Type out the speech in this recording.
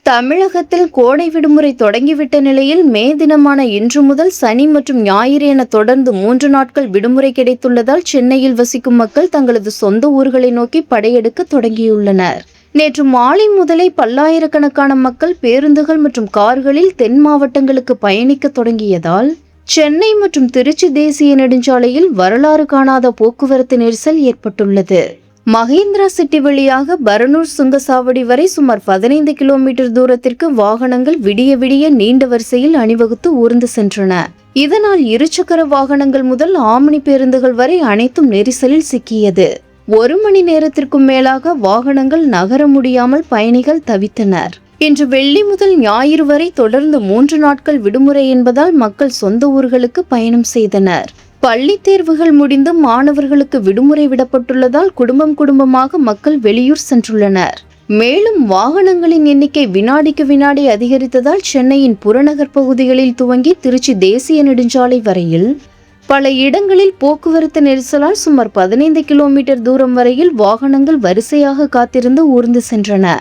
தமிழகத்தில் கோடை விடுமுறை தொடங்கிவிட்ட நிலையில் மே தினமான இன்று முதல் சனி மற்றும் ஞாயிறு என தொடர்ந்து 3 நாட்கள் விடுமுறை கிடைத்துள்ளதால் சென்னையில் வசிக்கும் மக்கள் தங்களது சொந்த ஊர்களை நோக்கி படையெடுக்க தொடங்கியுள்ளனர். நேற்று மாலை முதலே பல்லாயிரக்கணக்கான மக்கள் பேருந்துகள் மற்றும் கார்களில் தென் மாவட்டங்களுக்கு பயணிக்க தொடங்கியதால் சென்னை மற்றும் திருச்சி தேசிய நெடுஞ்சாலையில் வரலாறு காணாத போக்குவரத்து நெரிசல் ஏற்பட்டுள்ளது. மகேந்திரா சிட்டி வழியாக பரனூர் சுங்கசாவடி வரை சுமார் 15 கிலோமீட்டர் தூரத்திற்கு வாகனங்கள் விடிய விடிய நீண்ட வரிசையில் அணிவகுத்து ஊர்ந்து சென்றன. இதனால் இருசக்கர வாகனங்கள் முதல் ஆம்னி பேருந்துகள் வரை அனைத்தும் நெரிசலில் சிக்கியது. 1 மணி நேரத்திற்கும் மேலாக வாகனங்கள் நகர முடியாமல் பயணிகள் தவித்தனர். இன்று வெள்ளி முதல் ஞாயிறு வரை தொடர்ந்து 3 நாட்கள் விடுமுறை என்பதால் மக்கள் சொந்த ஊர்களுக்கு பயணம் செய்தனர். பள்ளி தேர்வுகள் முடிந்து மாணவர்களுக்கு விடுமுறை விடப்பட்டுள்ளதால் குடும்பமாக மக்கள் வெளியூர் சென்றுள்ளனர். மேலும் வாகனங்களின் எண்ணிக்கை வினாடிக்கு வினாடி அதிகரித்ததால் சென்னையின் புறநகர் பகுதிகளில் துவங்கி திருச்சி தேசிய நெடுஞ்சாலை வரையில் பல இடங்களில் போக்குவரத்து நெரிசலால் சுமார் 15 கிலோமீட்டர் தூரம் வரையில் வாகனங்கள் வரிசையாக காத்திருந்து ஊர்ந்து சென்றன.